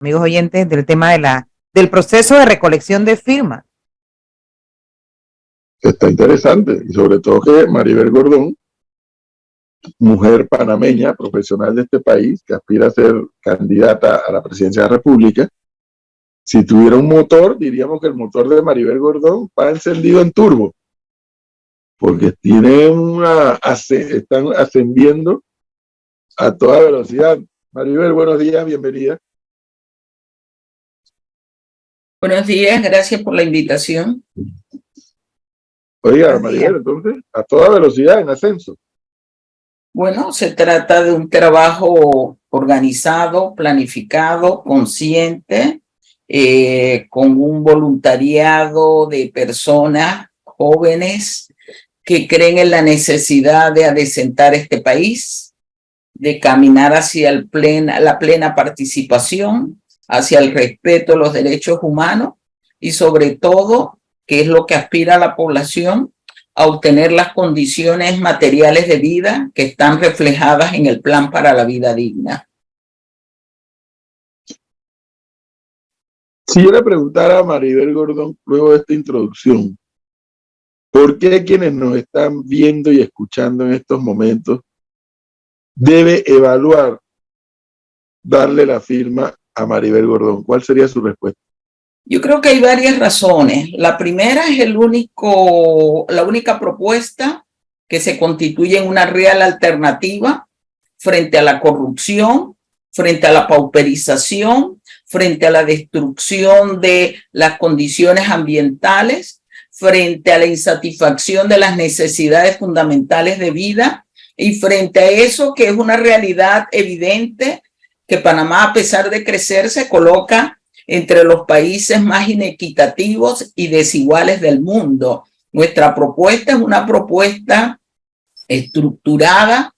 amigos oyentes, del tema del proceso de recolección de firmas. Está interesante, y sobre todo que Maribel Gordón, mujer panameña, profesional de este país, que aspira a ser candidata a la presidencia de la República, si tuviera un motor, diríamos que el motor de Maribel Gordón va encendido en turbo, porque están ascendiendo a toda velocidad. Maribel, buenos días, bienvenida. Buenos días, gracias por la invitación. Oiga, Maribel, entonces, a toda velocidad, en ascenso. Bueno, se trata de un trabajo organizado, planificado, consciente, con un voluntariado de personas jóvenes que creen en la necesidad de adecentar este país, de caminar hacia la plena participación, hacia el respeto de los derechos humanos y sobre todo, que es lo que aspira a la población, a obtener las condiciones materiales de vida que están reflejadas en el Plan para la Vida Digna. Si yo le preguntara a Maribel Gordón, luego de esta introducción, ¿por qué quienes nos están viendo y escuchando en estos momentos debe evaluar darle la firma a Maribel Gordón? ¿Cuál sería su respuesta? Yo creo que hay varias razones. La primera es la única propuesta que se constituye en una real alternativa frente a la corrupción, frente a la pauperización, frente a la destrucción de las condiciones ambientales, frente a la insatisfacción de las necesidades fundamentales de vida y frente a eso que es una realidad evidente que Panamá, a pesar de crecer, se coloca entre los países más inequitativos y desiguales del mundo. Nuestra propuesta es una propuesta estructurada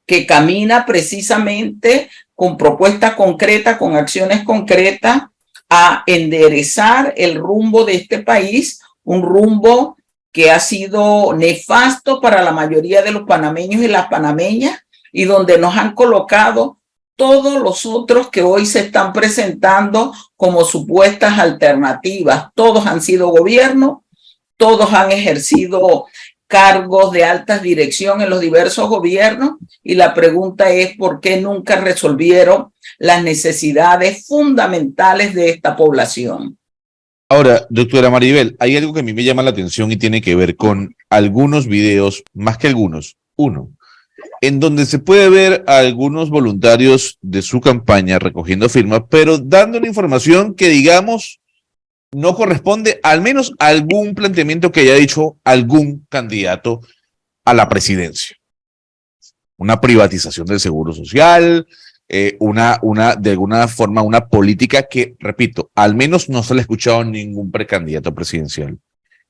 que camina precisamente con propuestas concretas, con acciones concretas, a enderezar el rumbo de este país, un rumbo que ha sido nefasto para la mayoría de los panameños y las panameñas y donde nos han colocado todos los otros que hoy se están presentando como supuestas alternativas. Todos han sido gobiernos, todos han ejercido cargos de alta dirección en los diversos gobiernos y la pregunta es ¿por qué nunca resolvieron las necesidades fundamentales de esta población? Ahora, doctora Maribel, hay algo que a mí me llama la atención y tiene que ver con algunos videos, más que algunos, uno, en donde se puede ver a algunos voluntarios de su campaña recogiendo firmas, pero dando una información que, digamos, no corresponde al menos a algún planteamiento que haya dicho algún candidato a la presidencia. Una privatización del seguro social, de alguna forma una política que, repito, al menos no se le ha escuchado a ningún precandidato presidencial.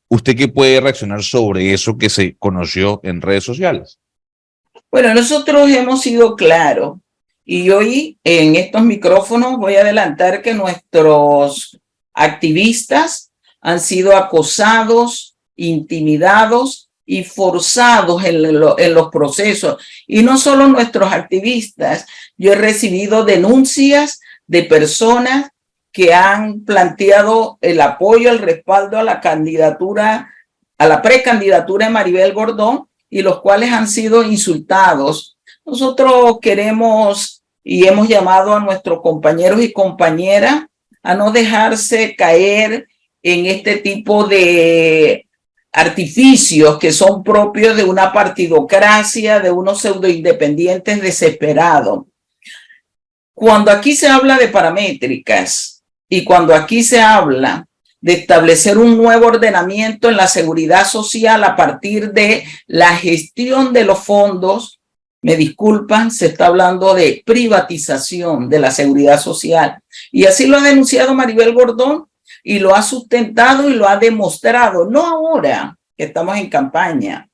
¿Usted qué puede reaccionar sobre eso que se conoció en redes sociales? Bueno, nosotros hemos sido claros y hoy en estos micrófonos voy a adelantar que nuestros activistas han sido acosados, intimidados y forzados en los procesos. Y no solo nuestros activistas, yo he recibido denuncias de personas que han planteado el apoyo, el respaldo a la candidatura, a la precandidatura de Maribel Gordón, y los cuales han sido insultados. Nosotros queremos y hemos llamado a nuestros compañeros y compañeras a no dejarse caer en este tipo de artificios que son propios de una partidocracia, de unos pseudoindependientes desesperados. Cuando aquí se habla de paramétricas y cuando aquí se habla de establecer un nuevo ordenamiento en la seguridad social a partir de la gestión de los fondos, me disculpan, se está hablando de privatización de la seguridad social. Y así lo ha denunciado Maribel Gordón y lo ha sustentado y lo ha demostrado, no ahora que estamos en campaña,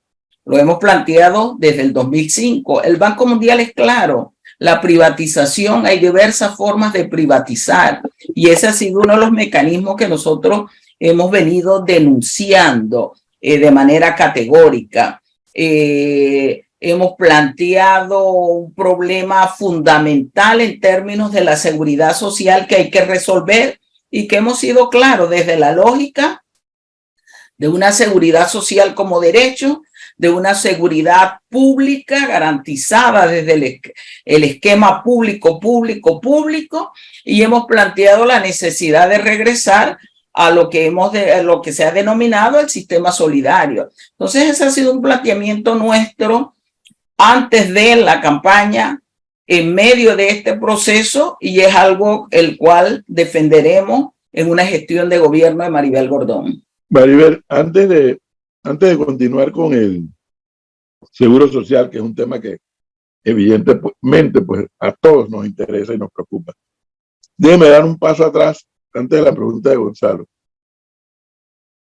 lo hemos planteado desde el 2005. El Banco Mundial es claro, la privatización, hay diversas formas de privatizar y ese ha sido uno de los mecanismos que nosotros hemos venido denunciando de manera categórica. hemos planteado un problema fundamental en términos de la seguridad social que hay que resolver y que hemos sido claros desde la lógica de una seguridad social como derecho, de una seguridad pública garantizada desde el esquema público, y hemos planteado la necesidad de regresar a lo que se ha denominado el sistema solidario. Entonces, ese ha sido un planteamiento nuestro antes de la campaña, en medio de este proceso, y es algo el cual defenderemos en una gestión de gobierno de Maribel Gordón. Maribel, antes de continuar con el seguro social, que es un tema que evidentemente pues, a todos nos interesa y nos preocupa, déjeme dar un paso atrás antes de la pregunta de Gonzalo.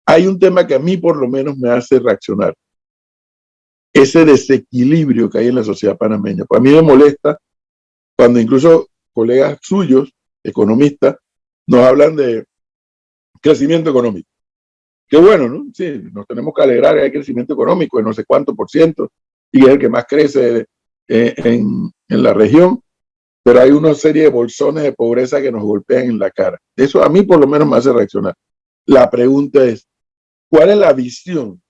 Hay un tema que a mí por lo menos me hace reaccionar. Ese desequilibrio que hay en la sociedad panameña. Pues a mí me molesta cuando incluso colegas suyos, economistas, nos hablan de crecimiento económico. Qué bueno, ¿no? Sí, nos tenemos que alegrar que hay crecimiento económico de no sé cuánto %, y es el que más crece en la región, pero hay una serie de bolsones de pobreza que nos golpean en la cara. Eso a mí por lo menos me hace reaccionar. La pregunta es, ¿cuál es la visión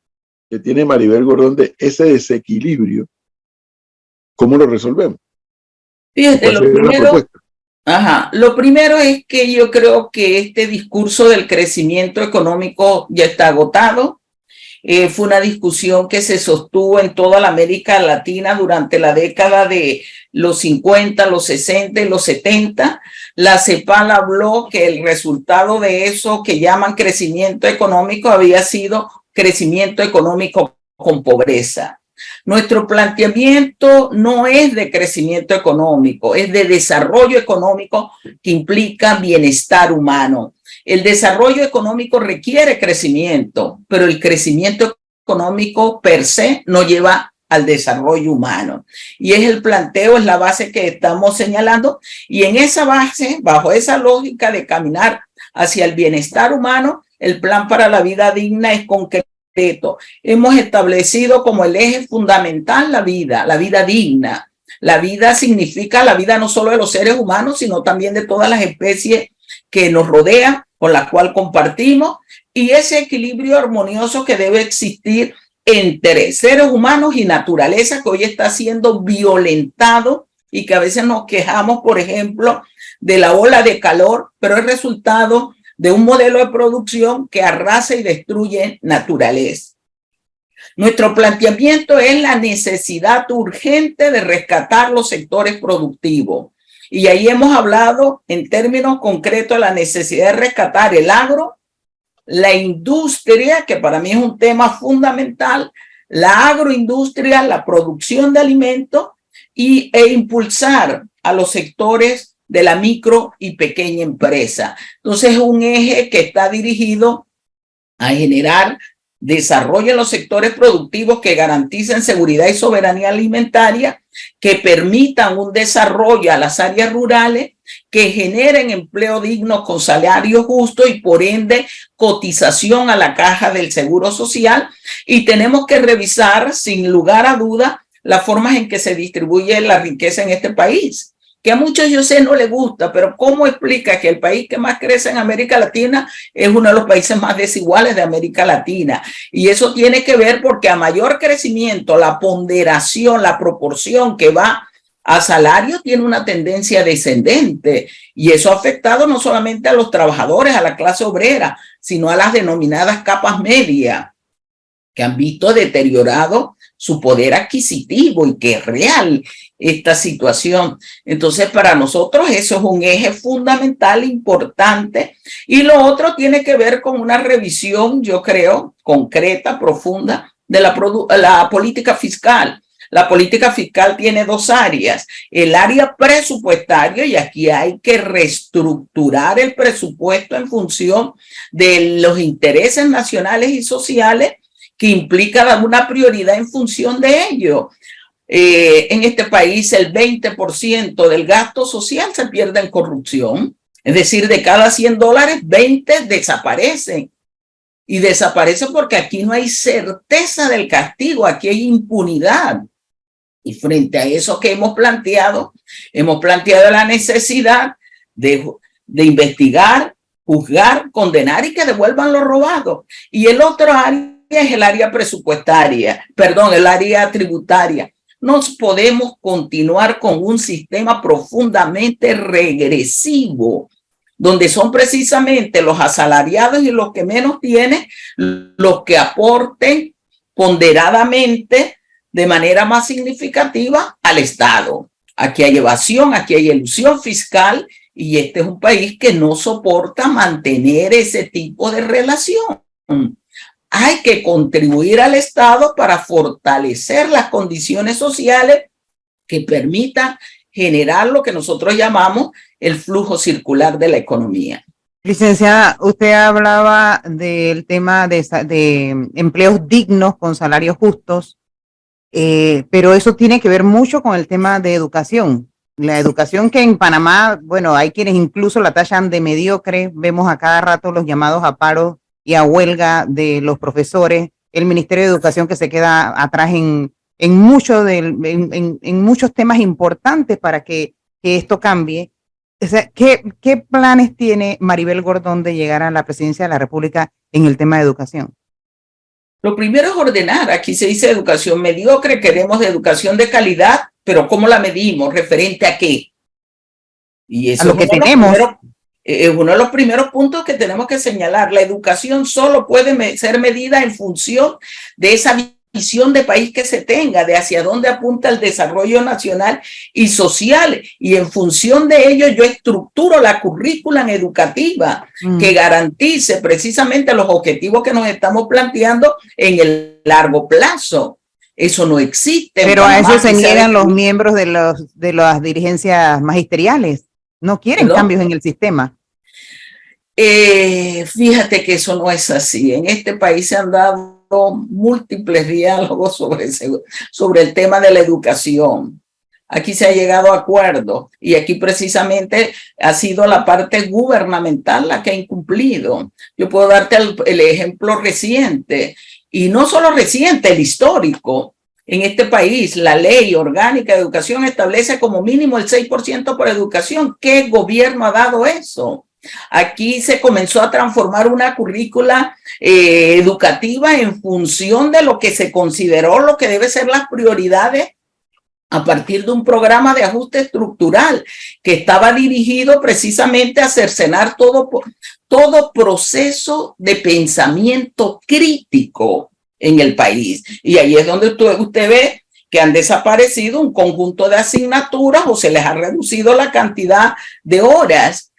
que tiene Maribel Gordón de ese desequilibrio? ¿Cómo lo resolvemos? Fíjate, lo primero es que yo creo que este discurso del crecimiento económico ya está agotado. Fue una discusión que se sostuvo en toda la América Latina durante la década de los 50, los 60 y los 70. La CEPAL habló que el resultado de eso que llaman crecimiento económico había sido crecimiento económico con pobreza. Nuestro planteamiento no es de crecimiento económico, es de desarrollo económico que implica bienestar humano. El desarrollo económico requiere crecimiento, pero el crecimiento económico per se no lleva al desarrollo humano. Y es el planteo, es la base que estamos señalando, y en esa base, bajo esa lógica de caminar hacia el bienestar humano, el plan para la vida digna es concreto. Hemos establecido como el eje fundamental la vida digna. La vida significa la vida no solo de los seres humanos, sino también de todas las especies que nos rodean, con las cuales compartimos, y ese equilibrio armonioso que debe existir entre seres humanos y naturaleza, que hoy está siendo violentado y que a veces nos quejamos, por ejemplo, de la ola de calor, pero es resultado de un modelo de producción que arrasa y destruye naturaleza. Nuestro planteamiento es la necesidad urgente de rescatar los sectores productivos. Y ahí hemos hablado en términos concretos de la necesidad de rescatar el agro, la industria, que para mí es un tema fundamental, la agroindustria, la producción de alimentos e impulsar a los sectores de la micro y pequeña empresa. Entonces es un eje que está dirigido a generar desarrollo en los sectores productivos que garanticen seguridad y soberanía alimentaria, que permitan un desarrollo a las áreas rurales, que generen empleo digno con salario justo y por ende cotización a la caja del Seguro Social. Y tenemos que revisar sin lugar a duda las formas en que se distribuye la riqueza en este país, que a muchos yo sé no les gusta, pero ¿cómo explica que el país que más crece en América Latina es uno de los países más desiguales de América Latina? Y eso tiene que ver porque a mayor crecimiento, la ponderación, la proporción que va a salario tiene una tendencia descendente, y eso ha afectado no solamente a los trabajadores, a la clase obrera, sino a las denominadas capas medias, que han visto deteriorado su poder adquisitivo, y que es real esta situación. Entonces, para nosotros eso es un eje fundamental, importante, y lo otro tiene que ver con una revisión, yo creo, concreta, profunda, de la política fiscal. La política fiscal tiene dos áreas: el área presupuestaria, y aquí hay que reestructurar el presupuesto en función de los intereses nacionales y sociales, que implica dar una prioridad en función de ello. En este país el 20% del gasto social se pierde en corrupción, es decir, de cada $100, 20 desaparecen. Y desaparecen porque aquí no hay certeza del castigo, aquí hay impunidad. Y frente a eso que hemos planteado la necesidad de investigar, juzgar, condenar y que devuelvan lo robado. Y el otro área es el área presupuestaria, perdón, el área tributaria. No podemos continuar con un sistema profundamente regresivo, donde son precisamente los asalariados y los que menos tienen los que aporten ponderadamente de manera más significativa al Estado. Aquí hay evasión, aquí hay elusión fiscal y este es un país que no soporta mantener ese tipo de relación. Hay que contribuir al Estado para fortalecer las condiciones sociales que permitan generar lo que nosotros llamamos el flujo circular de la economía. Licenciada, usted hablaba del tema de empleos dignos con salarios justos, pero eso tiene que ver mucho con el tema de educación. La educación que en Panamá, bueno, hay quienes incluso la tachan de mediocre, vemos a cada rato los llamados a paro y a huelga de los profesores, el Ministerio de Educación que se queda atrás en muchos temas importantes para que esto cambie. O sea, ¿qué planes tiene Maribel Gordón de llegar a la presidencia de la República en el tema de educación? Lo primero es ordenar. Aquí se dice educación mediocre, queremos educación de calidad, pero ¿cómo la medimos? ¿Referente a qué? Y eso a lo que tenemos. Es uno de los primeros puntos que tenemos que señalar. La educación solo puede ser medida en función de esa visión de país que se tenga, de hacia dónde apunta el desarrollo nacional y social. Y en función de ello yo estructuro la currícula educativa que garantice precisamente los objetivos que nos estamos planteando en el largo plazo. Eso no existe. Pero a eso se niegan los miembros de las dirigencias magisteriales. No quieren cambios en el sistema. Fíjate que eso no es así. En este país se han dado múltiples diálogos sobre el tema de la educación. Aquí se ha llegado a acuerdos y aquí precisamente ha sido la parte gubernamental la que ha incumplido. Yo puedo darte el ejemplo reciente, y no solo reciente, el histórico. En este país, la ley orgánica de educación establece como mínimo el 6% por educación. ¿Qué gobierno ha dado eso? Aquí se comenzó a transformar una currícula educativa en función de lo que se consideró lo que debe ser las prioridades a partir de un programa de ajuste estructural que estaba dirigido precisamente a cercenar todo proceso de pensamiento crítico en el país. Y ahí es donde usted ve que han desaparecido un conjunto de asignaturas o se les ha reducido la cantidad de horas.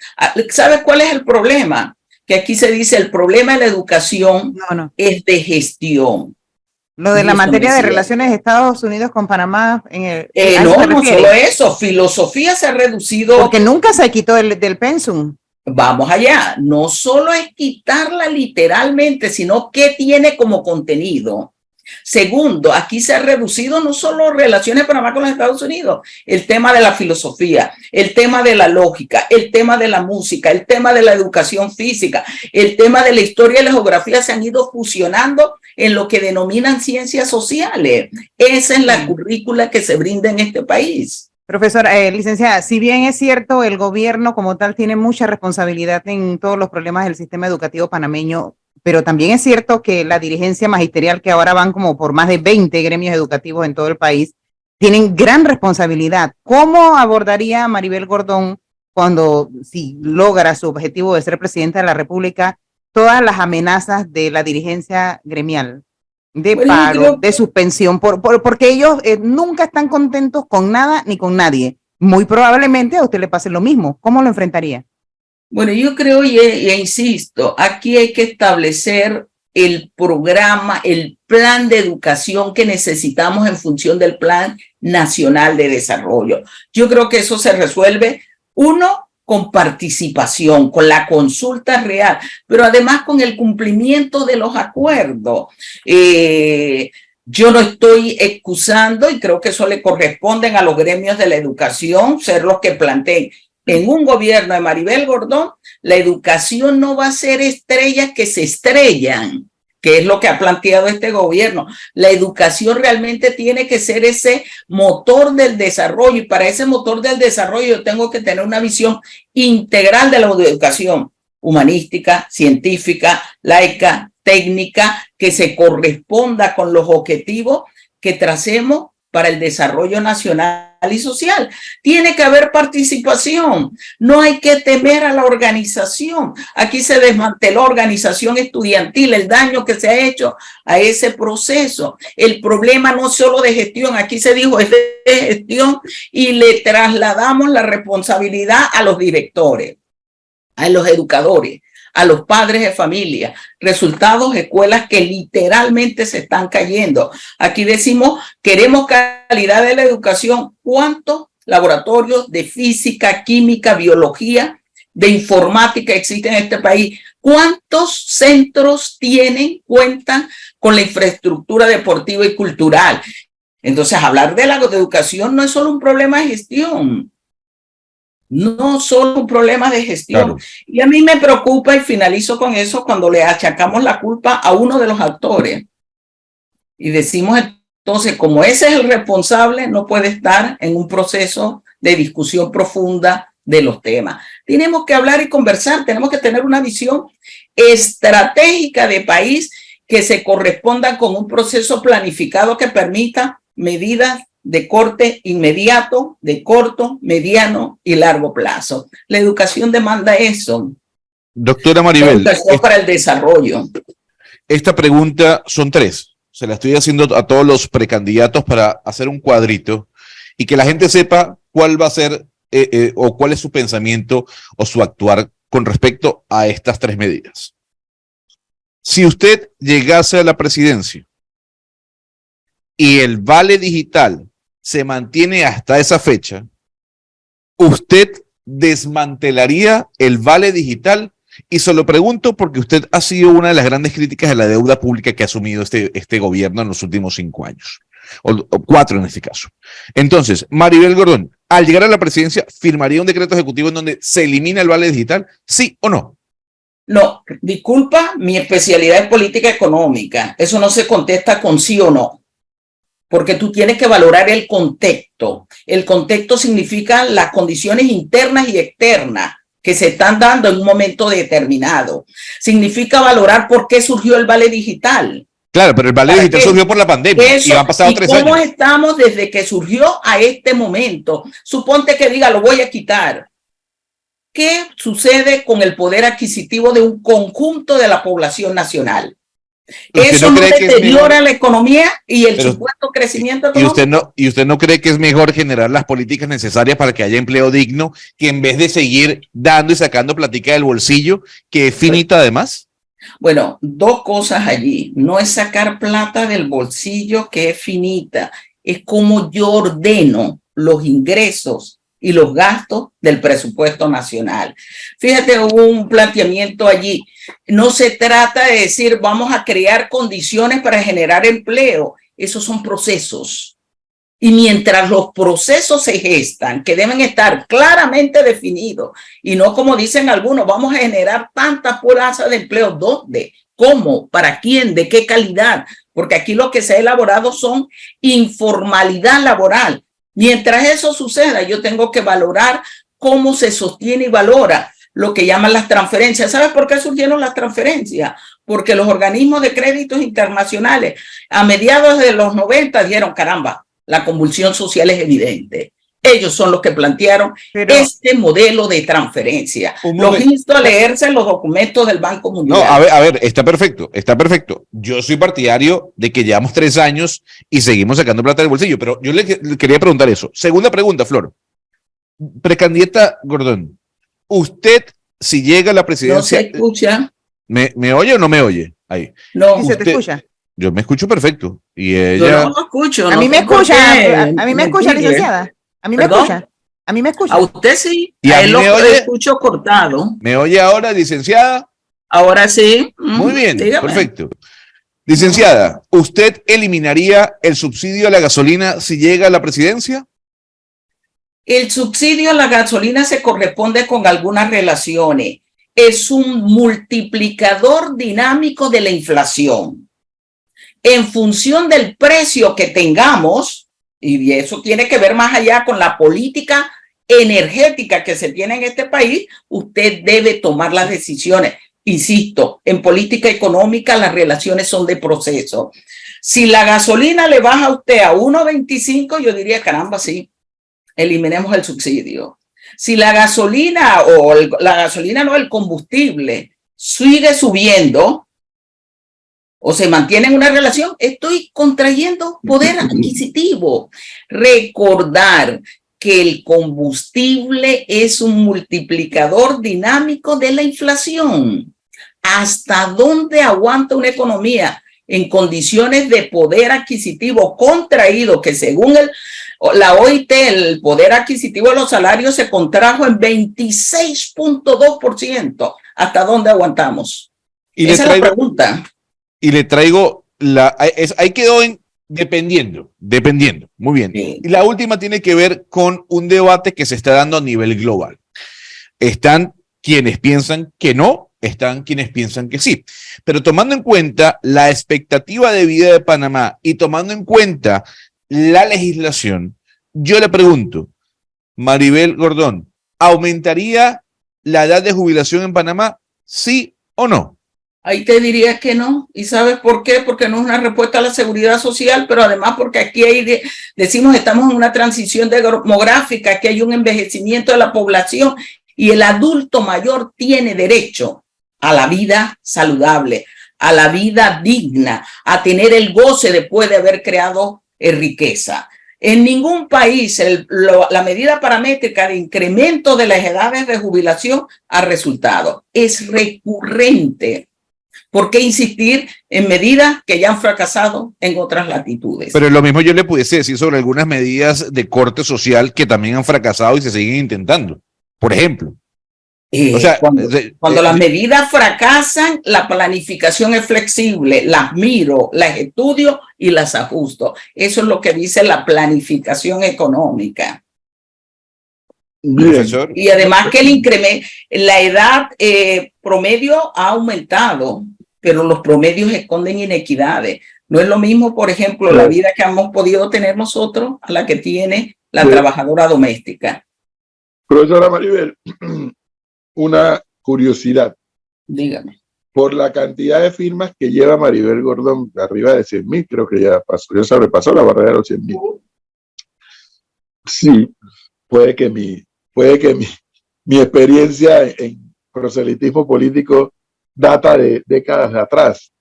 ¿Sabes cuál es el problema? Que aquí se dice el problema de la educación es de gestión. Lo de la materia de relaciones de Estados Unidos con Panamá. No solo eso, filosofía se ha reducido. Porque nunca se quitó del pensum. Vamos allá, no solo es quitarla literalmente, sino qué tiene como contenido. Segundo, aquí se ha reducido no solo relaciones de Panamá con los Estados Unidos, el tema de la filosofía, el tema de la lógica, el tema de la música, el tema de la educación física, el tema de la historia y la geografía se han ido fusionando en lo que denominan ciencias sociales. Esa es la currícula que se brinda en este país. Profesora, licenciada, si bien es cierto, el gobierno como tal tiene mucha responsabilidad en todos los problemas del sistema educativo panameño, pero también es cierto que la dirigencia magisterial, que ahora van como por más de 20 gremios educativos en todo el país, tienen gran responsabilidad. ¿Cómo abordaría Maribel Gordón cuando, si logra su objetivo de ser presidenta de la República, todas las amenazas de la dirigencia gremial? De paro, de suspensión, porque ellos nunca están contentos con nada ni con nadie. Muy probablemente a usted le pase lo mismo. ¿Cómo lo enfrentaría? Bueno, yo creo y insisto, aquí hay que establecer el programa, el plan de educación que necesitamos en función del Plan Nacional de Desarrollo. Yo creo que eso se resuelve, uno, con participación, con la consulta real, pero además con el cumplimiento de los acuerdos. Yo no estoy excusando, y creo que eso le corresponden a los gremios de la educación, ser los que planteen. En un gobierno de Maribel Gordón, la educación no va a ser estrellas que se estrellan. que es lo que ha planteado este gobierno. La educación realmente tiene que ser ese motor del desarrollo, y para ese motor del desarrollo yo tengo que tener una visión integral de la educación, humanística, científica, laica, técnica, que se corresponda con los objetivos que tracemos para el desarrollo nacional y social. Tiene que haber participación, no hay que temer a la organización. Aquí se desmanteló organización estudiantil, el daño que se ha hecho a ese proceso. El problema no solo de gestión, aquí se dijo es de gestión, y le trasladamos la responsabilidad a los directores, a los educadores, a los padres de familia. Resultados, escuelas que literalmente se están cayendo. Aquí decimos, queremos calidad de la educación. ¿Cuántos laboratorios de física, química, biología, de informática existen en este país? ¿Cuántos centros cuentan con la infraestructura deportiva y cultural? Entonces, hablar de la educación no es solo un problema de gestión. No solo un problema de gestión. Claro. Y a mí me preocupa, y finalizo con eso, cuando le achacamos la culpa a uno de los actores. Y decimos entonces, como ese es el responsable, no puede estar en un proceso de discusión profunda de los temas. Tenemos que hablar y conversar, tenemos que tener una visión estratégica de país que se corresponda con un proceso planificado que permita medidas de corte inmediato, de corto, mediano y largo plazo. La educación demanda eso. Doctora Maribel. La educación para el desarrollo. Esta pregunta son 3. Se la estoy haciendo a todos los precandidatos para hacer un cuadrito y que la gente sepa cuál va a ser o cuál es su pensamiento o su actuar con respecto a estas 3 medidas. Si usted llegase a la presidencia y el vale digital se mantiene hasta esa fecha, ¿usted desmantelaría el vale digital? Y se lo pregunto porque usted ha sido una de las grandes críticas de la deuda pública que ha asumido este gobierno en los últimos 5 años, o 4 en este caso. Entonces, Maribel Gordón, al llegar a la presidencia, ¿firmaría un decreto ejecutivo en donde se elimina el vale digital? ¿Sí o no? No, disculpa, mi especialidad es política económica. Eso no se contesta con sí o no, porque tú tienes que valorar el contexto. El contexto significa las condiciones internas y externas que se están dando en un momento determinado. Significa valorar por qué surgió el vale digital. Claro, pero el vale digital surgió por la pandemia y han pasado 3 años. ¿Cómo estamos desde que surgió a este momento? Suponte que diga, lo voy a quitar. ¿Qué sucede con el poder adquisitivo de un conjunto de la población nacional? Eso no deteriora la economía y el supuesto crecimiento económico. ¿Y usted no cree que es mejor generar las políticas necesarias para que haya empleo digno que en vez de seguir dando y sacando platica del bolsillo, que es finita además? Bueno, 2 cosas allí. No es sacar plata del bolsillo que es finita, es como yo ordeno los ingresos y los gastos del presupuesto nacional. Fíjate, hubo un planteamiento allí. No se trata de decir vamos a crear condiciones para generar empleo. Esos son procesos. Y mientras los procesos se gestan, que deben estar claramente definidos, y no como dicen algunos, vamos a generar tantas plazas de empleo. ¿Dónde? ¿Cómo? ¿Para quién? ¿De qué calidad? Porque aquí lo que se ha elaborado son informalidad laboral. Mientras eso suceda, yo tengo que valorar cómo se sostiene y valora lo que llaman las transferencias. ¿Sabes por qué surgieron las transferencias? Porque los organismos de créditos internacionales a mediados de los 90 dijeron, caramba, la convulsión social es evidente. Ellos son los que plantearon este modelo de transferencia. Los insto a leerse los documentos del Banco Mundial. No, a ver, está perfecto, está perfecto. Yo soy partidario de que llevamos 3 años y seguimos sacando plata del bolsillo, pero yo le quería preguntar eso. Segunda pregunta, Flor. Precandidata Gordón, usted, si llega a la presidencia... No se escucha. ¿Me oye o no me oye? Ahí. No, ¿se te escucha? Yo me escucho perfecto. Y ella... Yo no lo escucho. A mí me escucha, a mí me escucha, licenciada. A mí me escucha. A mí me escucha. A usted sí. ¿Y a mí me oye? Escucho cortado. ¿Me oye ahora, licenciada? Ahora sí. Muy bien, dígame. Perfecto. Licenciada, ¿usted eliminaría el subsidio a la gasolina si llega a la presidencia? El subsidio a la gasolina se corresponde con algunas relaciones. es un multiplicador dinámico de la inflación. En función del precio que tengamos, y eso tiene que ver más allá con la política energética que se tiene en este país, usted debe tomar las decisiones. Insisto, en política económica las relaciones son de proceso. Si la gasolina le baja a usted a 1.25, yo diría, caramba, sí, eliminemos el subsidio. Si la gasolina el combustible sigue subiendo o se mantiene en una relación, estoy contrayendo poder adquisitivo. Recordar que el combustible es un multiplicador dinámico de la inflación. ¿Hasta dónde aguanta una economía en condiciones de poder adquisitivo contraído, que según la OIT, el poder adquisitivo de los salarios se contrajo en 26.2%? ¿Hasta dónde aguantamos? Esa es la pregunta. Y le traigo, ahí quedó en dependiendo. Muy bien. Sí. Y la última tiene que ver con un debate que se está dando a nivel global. Están quienes piensan que no, están quienes piensan que sí. Pero tomando en cuenta la expectativa de vida de Panamá y tomando en cuenta la legislación, yo le pregunto, Maribel Gordón, ¿aumentaría la edad de jubilación en Panamá? ¿Sí o no? Ahí te diría que no. ¿Y sabes por qué? Porque no es una respuesta a la seguridad social, pero además porque aquí decimos estamos en una transición demográfica, aquí hay un envejecimiento de la población y el adulto mayor tiene derecho a la vida saludable, a la vida digna, a tener el goce después de haber creado riqueza. En ningún país la medida paramétrica de incremento de las edades de jubilación ha resultado. Es recurrente. ¿Por qué insistir en medidas que ya han fracasado en otras latitudes? Pero lo mismo yo le pudiese decir sobre algunas medidas de corte social que también han fracasado y se siguen intentando. Por ejemplo. Cuando las medidas fracasan, la planificación es flexible. Las miro, las estudio y las ajusto. Eso es lo que dice la planificación económica. Profesor. Y además que la edad promedio ha aumentado, pero los promedios esconden inequidades. No es lo mismo, por ejemplo, la vida que hemos podido tener nosotros a la que tiene la trabajadora doméstica. Profesora Maribel, una curiosidad. Dígame. Por la cantidad de firmas que lleva Maribel Gordón, arriba de 100.000, creo que ya sobrepasó la barrera de los 100.000. Sí, puede que mi experiencia en proselitismo político data de décadas de atrás,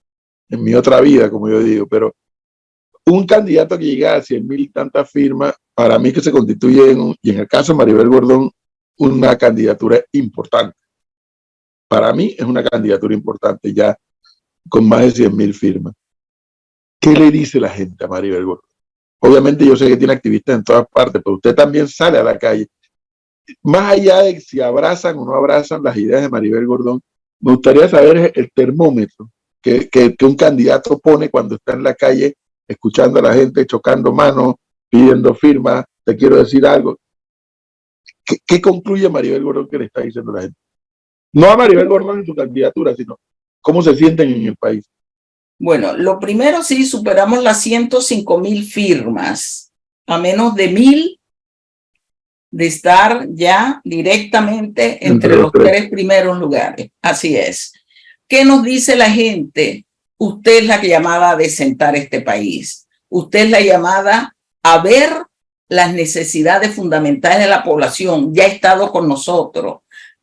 en mi otra vida, como yo digo, pero un candidato que llega a 100.000 y tantas firmas, para mí que se constituye y en el caso de Maribel Gordón, una candidatura importante. Para mí es una candidatura importante ya con más de 100.000 firmas. ¿Qué le dice la gente a Maribel Gordón? Obviamente yo sé que tiene activistas en todas partes, pero usted también sale a la calle. Más allá de si abrazan o no abrazan las ideas de Maribel Gordón, me gustaría saber el termómetro que un candidato pone cuando está en la calle, escuchando a la gente, chocando manos, pidiendo firmas, te quiero decir algo. ¿Qué concluye Maribel Gordón que le está diciendo a la gente? No a Maribel Gordón en su candidatura, sino cómo se sienten en el país. Bueno, lo primero sí, superamos las 105.000 firmas, a menos de 1.000 de estar ya directamente entre los 3 primeros lugares. Así es. ¿Qué nos dice la gente? Usted es la llamada a desentar este país. Usted es la llamada a ver las necesidades fundamentales de la población. Ya ha estado con nosotros.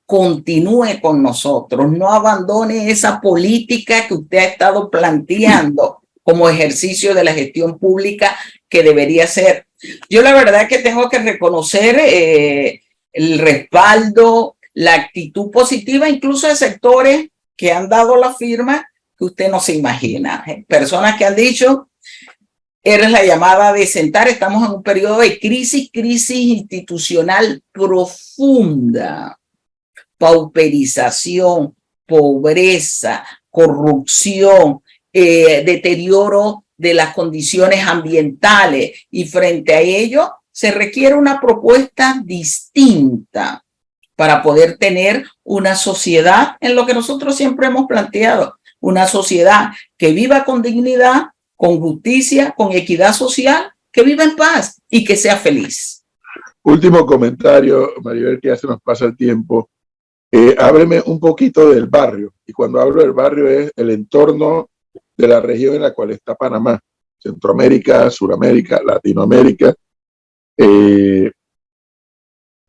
Continúe con nosotros. No abandone esa política que usted ha estado planteando como ejercicio de la gestión pública que debería ser. Yo la verdad que tengo que reconocer el respaldo, la actitud positiva, incluso de sectores que han dado la firma que usted no se imagina. Personas que han dicho, eres la llamada a desentar, estamos en un periodo de crisis institucional profunda, pauperización, pobreza, corrupción, deterioro de las condiciones ambientales, y frente a ello se requiere una propuesta distinta para poder tener una sociedad en lo que nosotros siempre hemos planteado, una sociedad que viva con dignidad, con justicia, con equidad social, que viva en paz y que sea feliz. Último comentario, Maribel, que ya se nos pasa el tiempo. Hábleme un poquito del barrio. Y cuando hablo del barrio es el entorno de la región en la cual está Panamá. Centroamérica, Suramérica, Latinoamérica.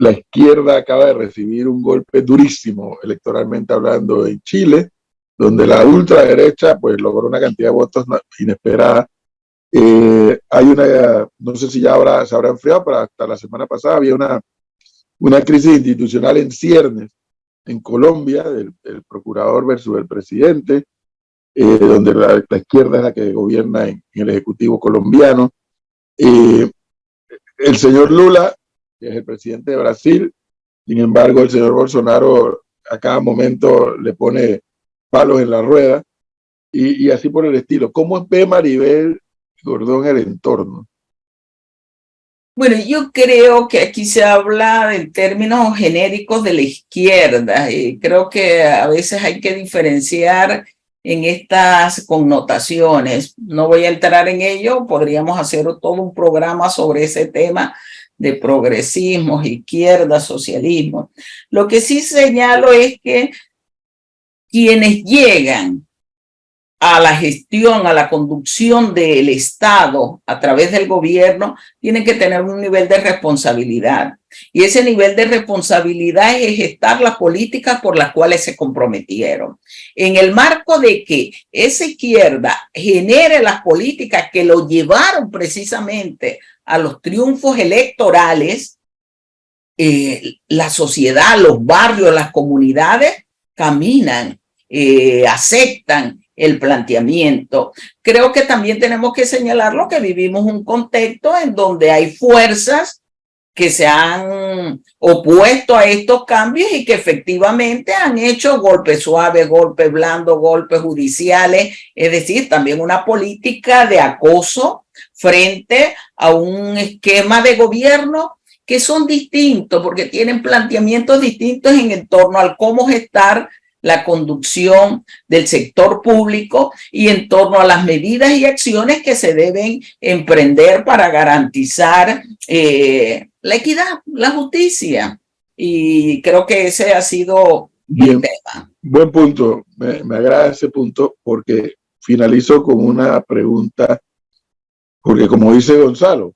La izquierda acaba de recibir un golpe durísimo electoralmente hablando en Chile, donde la ultraderecha pues logró una cantidad de votos inesperada. Hay una, no sé si ya se habrá enfriado, pero hasta la semana pasada había una crisis institucional en ciernes en Colombia, el procurador versus el presidente, donde la izquierda es la que gobierna en el Ejecutivo colombiano. El señor Lula, que es el presidente de Brasil, sin embargo, el señor Bolsonaro a cada momento le pone palos en la rueda y así por el estilo. ¿Cómo ve Maribel Gordón el entorno? Bueno, yo creo que aquí se habla en términos genéricos de la izquierda y creo que a veces hay que diferenciar en estas connotaciones. No voy a entrar en ello, podríamos hacer todo un programa sobre ese tema de progresismo, izquierda, socialismo. Lo que sí señalo es que quienes llegan a la gestión, a la conducción del Estado a través del gobierno, tienen que tener un nivel de responsabilidad. Y ese nivel de responsabilidad es gestar las políticas por las cuales se comprometieron. En el marco de que esa izquierda genere las políticas que lo llevaron precisamente a los triunfos electorales, la sociedad, los barrios, las comunidades caminan, aceptan el planteamiento. Creo que también tenemos que señalarlo que vivimos un contexto en donde hay fuerzas que se han opuesto a estos cambios y que efectivamente han hecho golpes suaves, golpes blandos, golpes judiciales, es decir, también una política de acoso frente a un esquema de gobierno que son distintos porque tienen planteamientos distintos en torno al cómo gestar la conducción del sector público y en torno a las medidas y acciones que se deben emprender para garantizar la equidad, la justicia. Y creo que ese ha sido el tema. Buen punto, me agrada ese punto porque finalizo con una pregunta, porque como dice Gonzalo,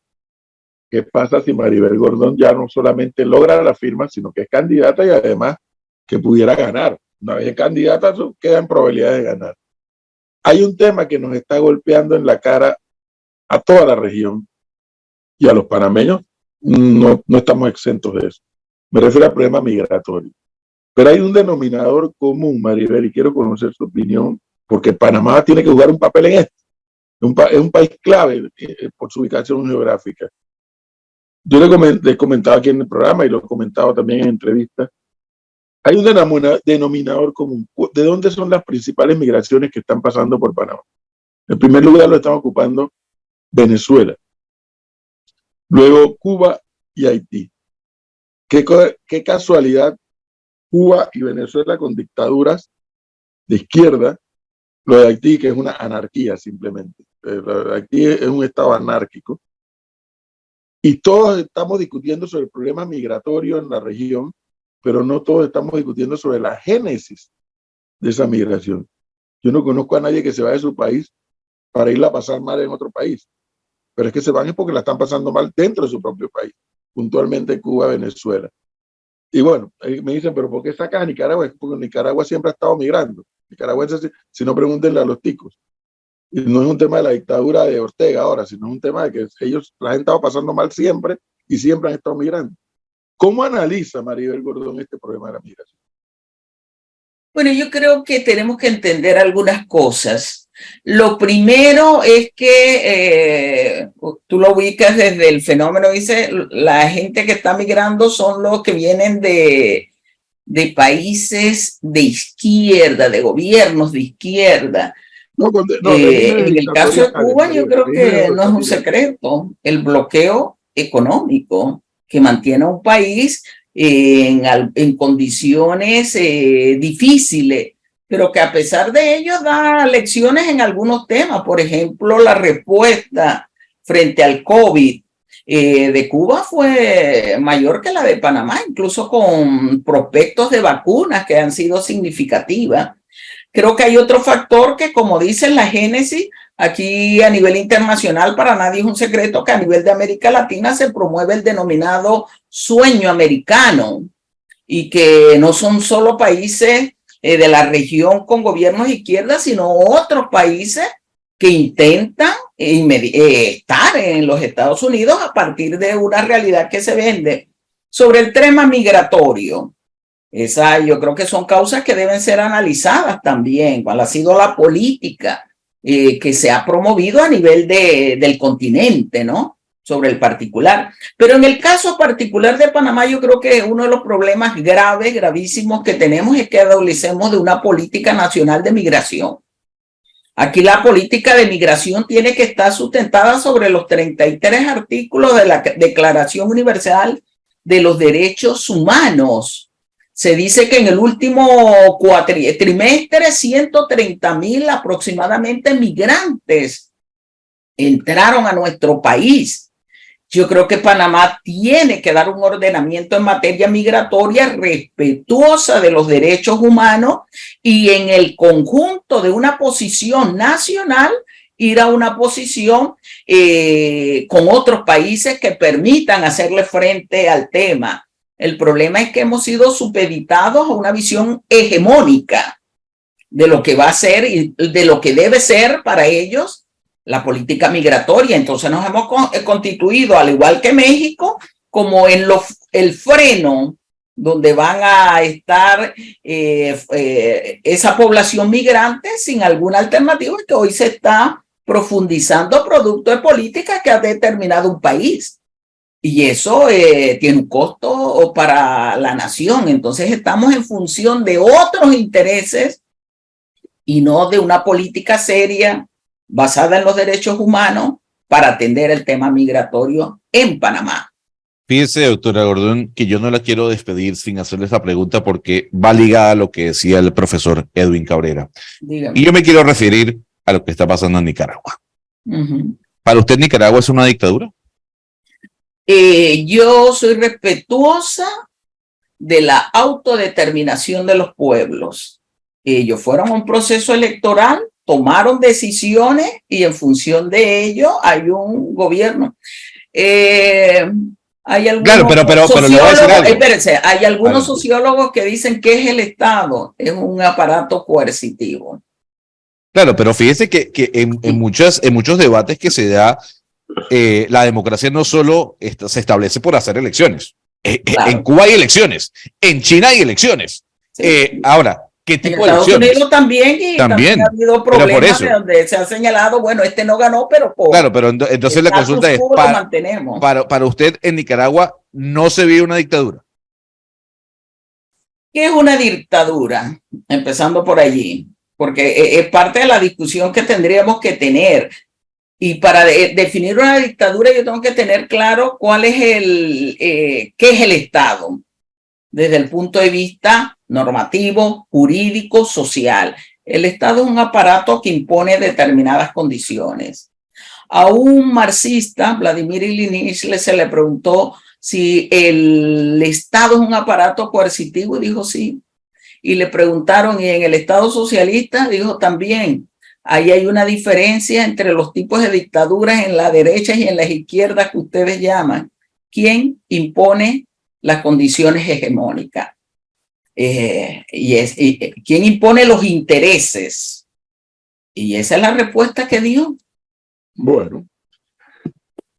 ¿qué pasa si Maribel Gordón ya no solamente logra la firma, sino que es candidata y además que pudiera ganar? Una vez candidata, quedan probabilidades de ganar. Hay un tema que nos está golpeando en la cara a toda la región y a los panameños no estamos exentos de eso. Me refiero al problema migratorio. Pero hay un denominador común, Maribel, y quiero conocer su opinión, porque Panamá tiene que jugar un papel en esto. Es un país clave por su ubicación geográfica. Yo le he comentado aquí en el programa y lo he comentado también en entrevistas. Hay un denominador común. ¿De dónde son las principales migraciones que están pasando por Panamá? En primer lugar lo están ocupando Venezuela. Luego Cuba y Haití. Qué casualidad Cuba y Venezuela con dictaduras de izquierda. Lo de Haití, que es una anarquía simplemente. Haití es un estado anárquico. Y todos estamos discutiendo sobre el problema migratorio en la región, pero no todos estamos discutiendo sobre la génesis de esa migración. Yo no conozco a nadie que se vaya de su país para irla a pasar mal en otro país, pero es que se van es porque la están pasando mal dentro de su propio país, puntualmente Cuba, Venezuela. Y bueno, me dicen, pero ¿por qué sacas a Nicaragua? Porque Nicaragua siempre ha estado migrando. Nicaragüenses, si no, pregúntenle a los ticos. Y no es un tema de la dictadura de Ortega ahora, sino es un tema de que ellos la han estado pasando mal siempre y siempre han estado migrando. ¿Cómo analiza Maribel Gordón este problema de la migración? Bueno, yo creo que tenemos que entender algunas cosas. Lo primero es que tú lo ubicas desde el fenómeno, dice, la gente que está migrando son los que vienen de países de izquierda, de gobiernos de izquierda. En el caso de Cuba, yo creo que no es un secreto el bloqueo económico que mantiene a un país en condiciones difíciles, pero que a pesar de ello da lecciones en algunos temas. Por ejemplo, la respuesta frente al COVID de Cuba fue mayor que la de Panamá, incluso con prospectos de vacunas que han sido significativas. Creo que hay otro factor que, como dice la Génesis, aquí a nivel internacional para nadie es un secreto que a nivel de América Latina se promueve el denominado sueño americano y que no son solo países de la región con gobiernos de izquierda, sino otros países que intentan estar en los Estados Unidos a partir de una realidad que se vende. Sobre el tema migratorio, yo creo que son causas que deben ser analizadas también, cuál ha sido la política que se ha promovido a nivel del continente, ¿no? Sobre el particular. Pero en el caso particular de Panamá, yo creo que uno de los problemas graves, gravísimos que tenemos es que adolecemos de una política nacional de migración. Aquí la política de migración tiene que estar sustentada sobre los 33 artículos de la Declaración Universal de los Derechos Humanos. Se dice que en el último trimestre 130,000 aproximadamente migrantes entraron a nuestro país. Yo creo que Panamá tiene que dar un ordenamiento en materia migratoria respetuosa de los derechos humanos y en el conjunto de una posición nacional ir a una posición con otros países que permitan hacerle frente al tema. El problema es que hemos sido supeditados a una visión hegemónica de lo que va a ser y de lo que debe ser para ellos la política migratoria. Entonces nos hemos constituido, al igual que México, como en el freno donde van a estar esa población migrante sin alguna alternativa que hoy se está profundizando producto de políticas que ha determinado un país. Y eso tiene un costo para la nación. Entonces estamos en función de otros intereses y no de una política seria basada en los derechos humanos para atender el tema migratorio en Panamá. Fíjese, doctora Gordón, que yo no la quiero despedir sin hacerle esta pregunta porque va ligada a lo que decía el profesor Edwin Cabrera. Dígame. Y yo me quiero referir a lo que está pasando en Nicaragua. ¿Para usted Nicaragua es una dictadura? Yo soy respetuosa de la autodeterminación de los pueblos. Ellos fueron a un proceso electoral, tomaron decisiones y en función de ello hay un gobierno. Hay algunos hay algunos sociólogos que dicen que es el Estado, es un aparato coercitivo. Claro, pero fíjese que en muchos debates que se da, la democracia no solo se establece por hacer elecciones. Claro. En Cuba hay elecciones, en China hay elecciones. Sí. Ahora, ¿qué tipo de Estados elecciones? Unidos también ha habido problemas de donde se ha señalado, bueno, este no ganó, pero claro, pero entonces la consulta es, para usted en Nicaragua no se vive una dictadura. ¿Qué es una dictadura? Empezando por allí, porque es parte de la discusión que tendríamos que tener. Y para definir una dictadura yo tengo que tener claro cuál es qué es el Estado, desde el punto de vista normativo, jurídico, social. El Estado es un aparato que impone determinadas condiciones. A un marxista, Vladimir Ilich, se le preguntó si el Estado es un aparato coercitivo y dijo sí. Y le preguntaron, ¿y en el Estado socialista? Dijo también. Ahí hay una diferencia entre los tipos de dictaduras en la derecha y en las izquierdas que ustedes llaman. ¿Quién impone las condiciones hegemónicas? ¿Quién impone los intereses? Y esa es la respuesta que dio. Bueno,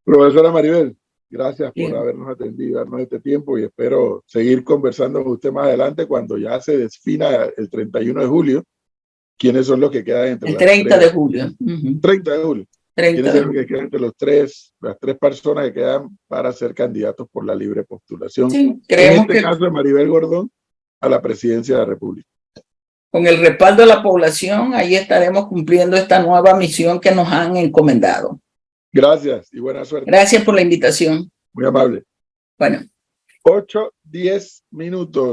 profesora Maribel, gracias por habernos atendido, darnos este tiempo y espero seguir conversando con usted más adelante cuando ya se defina el 31 de julio. ¿Quiénes son los que quedan entre el 30 de julio? 30 de julio. ¿Quiénes son los que quedan entre las tres personas que quedan para ser candidatos por la libre postulación? Sí, en este caso de Maribel Gordón a la presidencia de la República. Con el respaldo de la población, ahí estaremos cumpliendo esta nueva misión que nos han encomendado. Gracias y buena suerte. Gracias por la invitación. Muy amable. Bueno. 8:10 minutos.